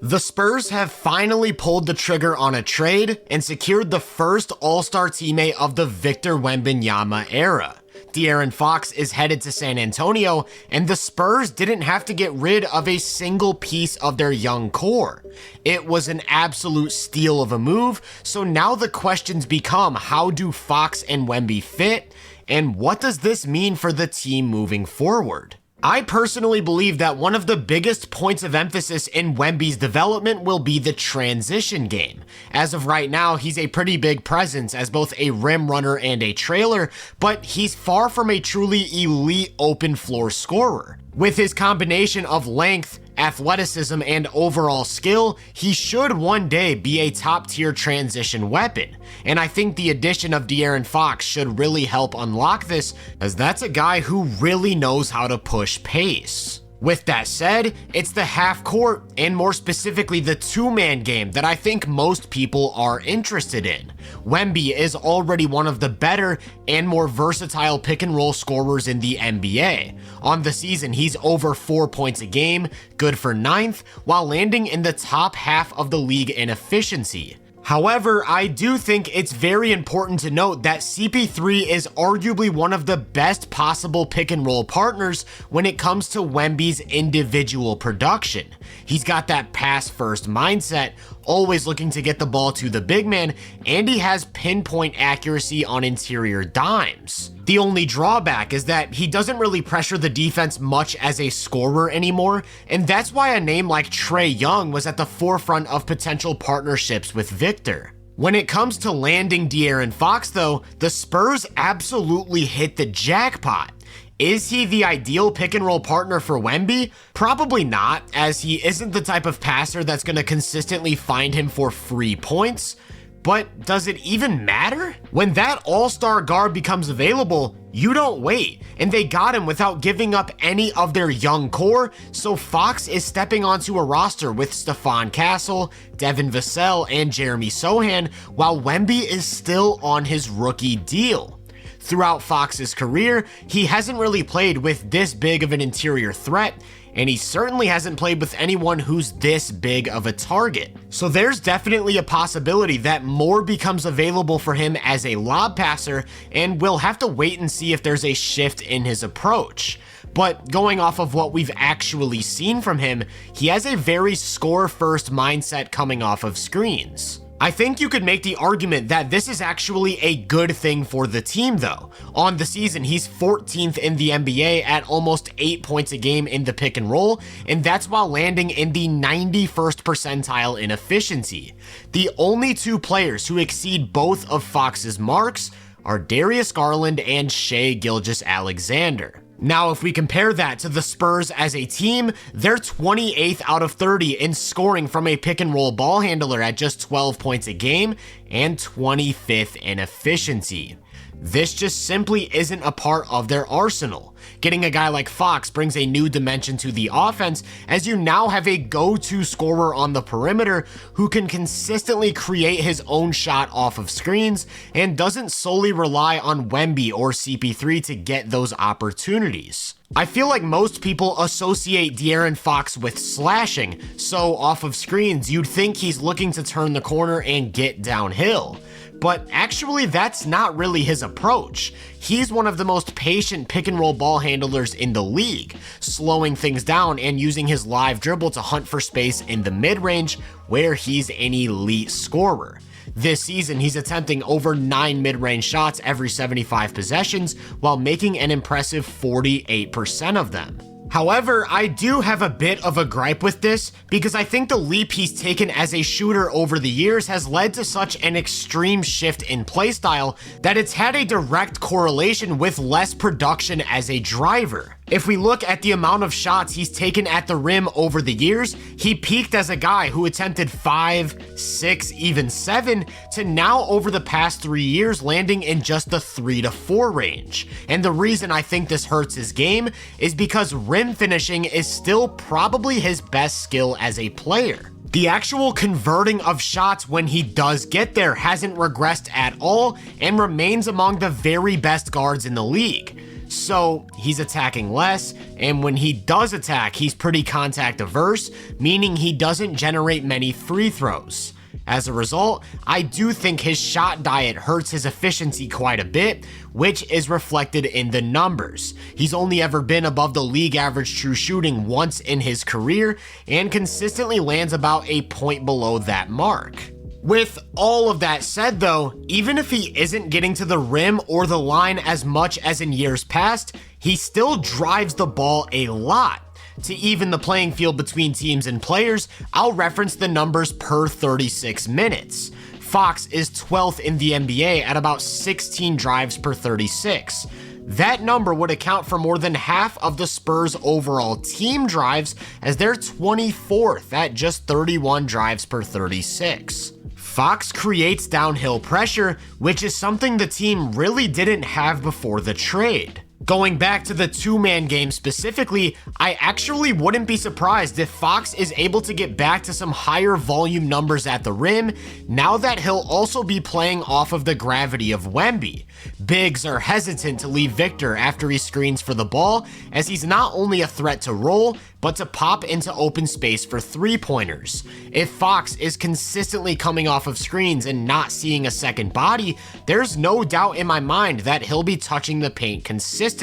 The Spurs have finally pulled the trigger on a trade and secured the first All-Star teammate of the Victor Wembanyama era. De'Aaron Fox is headed to San Antonio, and the Spurs didn't have to get rid of a single piece of their young core. It was an absolute steal of a move, so now the questions become, how do Fox and Wemby fit, and what does this mean for the team moving forward? I personally believe that one of the biggest points of emphasis in Wemby's development will be the transition game. As of right now, he's a pretty big presence as both a rim runner and a trailer, but he's far from a truly elite open floor scorer. With his combination of length, athleticism, and overall skill, he should one day be a top-tier transition weapon. And I think the addition of De'Aaron Fox should really help unlock this, as that's a guy who really knows how to push pace. With that said, it's the half court, and more specifically the two-man game, that I think most people are interested in. Wemby is already one of the better and more versatile pick-and-roll scorers in the NBA. On the season, he's over 4 points a game, good for 9th, while landing in the top half of the league in efficiency. However, I do think it's very important to note that CP3 is arguably one of the best possible pick and roll partners when it comes to Wemby's individual production. He's got that pass first mindset, always looking to get the ball to the big man, and he has pinpoint accuracy on interior dimes. The only drawback is that he doesn't really pressure the defense much as a scorer anymore, and that's why a name like Trae Young was at the forefront of potential partnerships with Victor. When it comes to landing De'Aaron Fox though, the Spurs absolutely hit the jackpot. Is he the ideal pick and roll partner for Wemby? Probably not, as he isn't the type of passer that's going to consistently find him for free points. But does it even matter? When that all-star guard becomes available, you don't wait, and they got him without giving up any of their young core, so Fox is stepping onto a roster with Stephon Castle, Devin Vassell, and Jeremy Sohan, while Wemby is still on his rookie deal. Throughout Fox's career, he hasn't really played with this big of an interior threat, and he certainly hasn't played with anyone who's this big of a target. So there's definitely a possibility that more becomes available for him as a lob passer, and we'll have to wait and see if there's a shift in his approach. But going off of what we've actually seen from him, he has a very score-first mindset coming off of screens. I think you could make the argument that this is actually a good thing for the team though. On the season, he's 14th in the NBA at almost 8 points a game in the pick and roll, and that's while landing in the 91st percentile in efficiency. The only two players who exceed both of Fox's marks are Darius Garland and Shai Gilgeous-Alexander. Now, if we compare that to the Spurs as a team, they're 28th out of 30 in scoring from a pick and roll ball handler at just 12 points a game and 25th in efficiency. This just simply isn't a part of their arsenal. Getting a guy like Fox brings a new dimension to the offense, as you now have a go-to scorer on the perimeter who can consistently create his own shot off of screens and doesn't solely rely on Wemby or CP3 to get those opportunities. I feel like most people associate De'Aaron Fox with slashing, so off of screens you'd think he's looking to turn the corner and get downhill. But actually that's not really his approach. He's one of the most patient pick and roll ball handlers in the league, slowing things down and using his live dribble to hunt for space in the mid-range where he's an elite scorer. This season, he's attempting over 9 mid-range shots every 75 possessions while making an impressive 48% of them. However, I do have a bit of a gripe with this because I think the leap he's taken as a shooter over the years has led to such an extreme shift in playstyle that it's had a direct correlation with less production as a driver. If we look at the amount of shots he's taken at the rim over the years, he peaked as a guy who attempted 5, 6, even 7, to now over the past 3 years landing in just the 3 to 4 range. And the reason I think this hurts his game is because rim finishing is still probably his best skill as a player. The actual converting of shots when he does get there hasn't regressed at all and remains among the very best guards in the league. So he's attacking less, and when he does attack, he's pretty contact averse, meaning he doesn't generate many free throws. As a result, I do think his shot diet hurts his efficiency quite a bit, which is reflected in the numbers. He's only ever been above the league average true shooting once in his career, and consistently lands about a point below that mark. With all of that said though, even if he isn't getting to the rim or the line as much as in years past, he still drives the ball a lot. To even the playing field between teams and players, I'll reference the numbers per 36 minutes. Fox is 12th in the NBA at about 16 drives per 36. That number would account for more than half of the Spurs' overall team drives, as they're 24th at just 31 drives per 36. Fox creates downhill pressure, which is something the team really didn't have before the trade. Going back to the two-man game specifically, I actually wouldn't be surprised if Fox is able to get back to some higher volume numbers at the rim, now that he'll also be playing off of the gravity of Wemby. Bigs are hesitant to leave Victor after he screens for the ball, as he's not only a threat to roll, but to pop into open space for three-pointers. If Fox is consistently coming off of screens and not seeing a second body, there's no doubt in my mind that he'll be touching the paint consistently.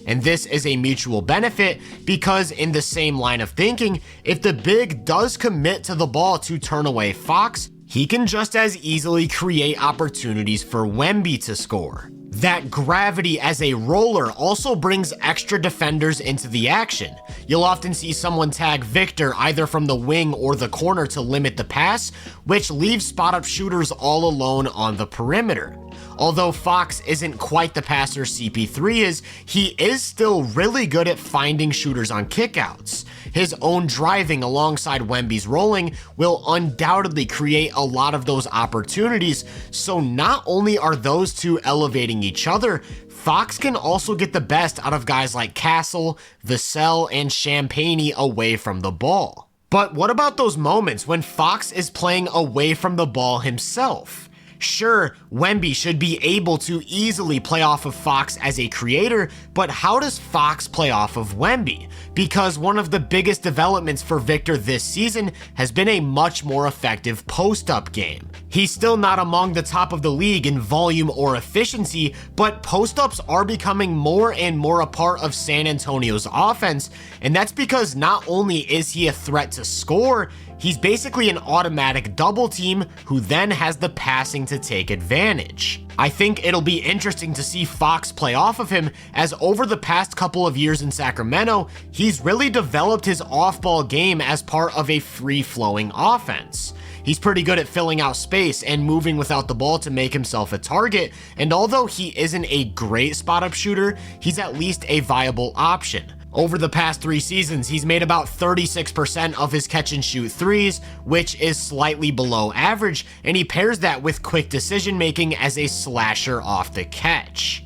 And this is a mutual benefit because, in the same line of thinking, if the big does commit to the ball to turn away Fox, he can just as easily create opportunities for Wemby to score. That gravity as a roller also brings extra defenders into the action. You'll often see someone tag Victor either from the wing or the corner to limit the pass, which leaves spot-up shooters all alone on the perimeter. Although Fox isn't quite the passer CP3 is, he is still really good at finding shooters on kickouts. His own driving alongside Wemby's rolling will undoubtedly create a lot of those opportunities, so not only are those two elevating each other, Fox can also get the best out of guys like Castle, Vassell, and Champagnie away from the ball. But what about those moments when Fox is playing away from the ball himself? Sure, Wemby should be able to easily play off of Fox as a creator, but how does Fox play off of Wemby? Because one of the biggest developments for Victor this season has been a much more effective post-up game. He's still not among the top of the league in volume or efficiency, but post-ups are becoming more and more a part of San Antonio's offense, and that's because not only is he a threat to score, he's basically an automatic double team who then has the passing to take advantage. I think it'll be interesting to see Fox play off of him, as over the past couple of years in Sacramento, he's really developed his off-ball game as part of a free-flowing offense. He's pretty good at filling out space and moving without the ball to make himself a target, and although he isn't a great spot-up shooter, he's at least a viable option. Over the past 3 seasons, he's made about 36% of his catch and shoot threes, which is slightly below average, and he pairs that with quick decision making as a slasher off the catch.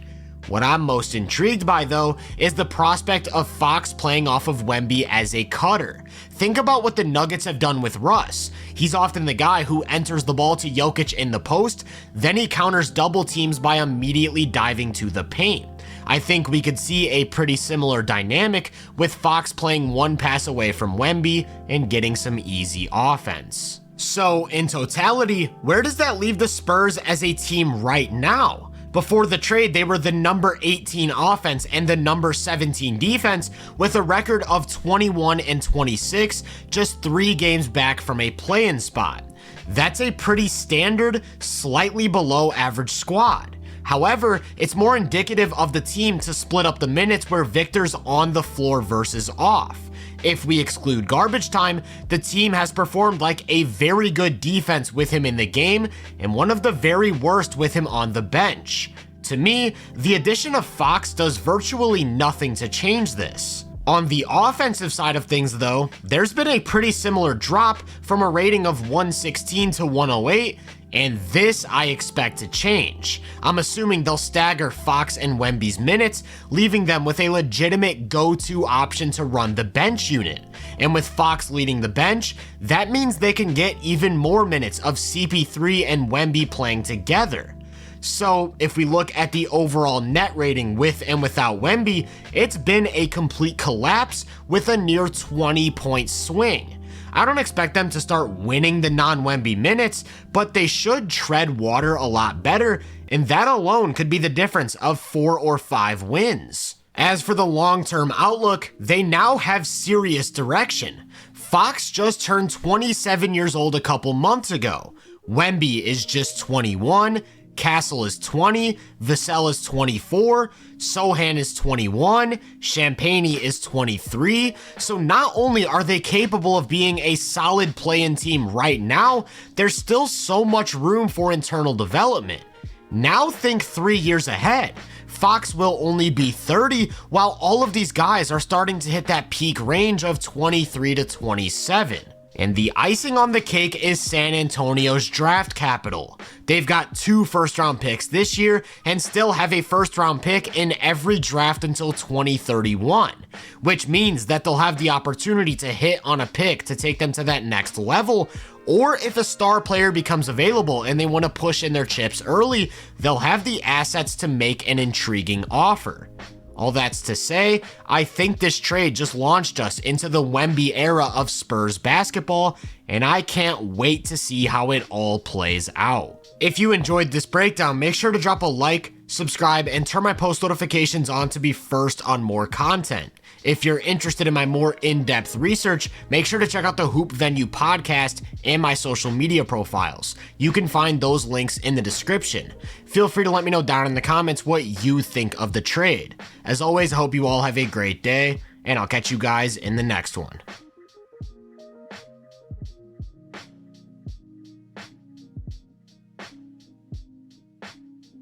What I'm most intrigued by though is the prospect of Fox playing off of Wemby as a cutter. Think about what the Nuggets have done with Russ. He's often the guy who enters the ball to Jokic in the post, then he counters double teams by immediately diving to the paint. I think we could see a pretty similar dynamic with Fox playing one pass away from Wemby and getting some easy offense. So in totality, where does that leave the Spurs as a team right now? Before the trade, they were the number 18 offense and the number 17 defense, with a record of 21-26, just 3 games back from a play-in spot. That's a pretty standard, slightly below average squad. However, it's more indicative of the team to split up the minutes where Victor's on the floor versus off. If we exclude garbage time, the team has performed like a very good defense with him in the game and one of the very worst with him on the bench. To me, the addition of Fox does virtually nothing to change this. On the offensive side of things though, there's been a pretty similar drop from a rating of 116 to 108, and this I expect to change. I'm assuming they'll stagger Fox and Wemby's minutes, leaving them with a legitimate go-to option to run the bench unit. And with Fox leading the bench, that means they can get even more minutes of CP3 and Wemby playing together. So if we look at the overall net rating with and without Wemby, it's been a complete collapse with a near 20-point swing. I don't expect them to start winning the non-Wemby minutes, but they should tread water a lot better, and that alone could be the difference of 4 or 5 wins. As for the long-term outlook, they now have serious direction. Fox just turned 27 years old a couple months ago. Wemby is just 21, Castle is 20, Vassell is 24, Sohan is 21, Champagnie is 23, so not only are they capable of being a solid play-in team right now, there's still so much room for internal development. Now think 3 years ahead. Fox will only be 30, while all of these guys are starting to hit that peak range of 23 to 27. And the icing on the cake is San Antonio's draft capital. They've got 2 first-round picks this year and still have a first-round pick in every draft until 2031, which means that they'll have the opportunity to hit on a pick to take them to that next level, or if a star player becomes available and they want to push in their chips early, they'll have the assets to make an intriguing offer. All that's to say, I think this trade just launched us into the Wemby era of Spurs basketball, and I can't wait to see how it all plays out. If you enjoyed this breakdown, make sure to drop a like, subscribe, and turn my post notifications on to be first on more content. If you're interested in my more in-depth research, make sure to check out the Hoop Venue podcast and my social media profiles. You can find those links in the description. Feel free to let me know down in the comments what you think of the trade. As always, I hope you all have a great day, and I'll catch you guys in the next one.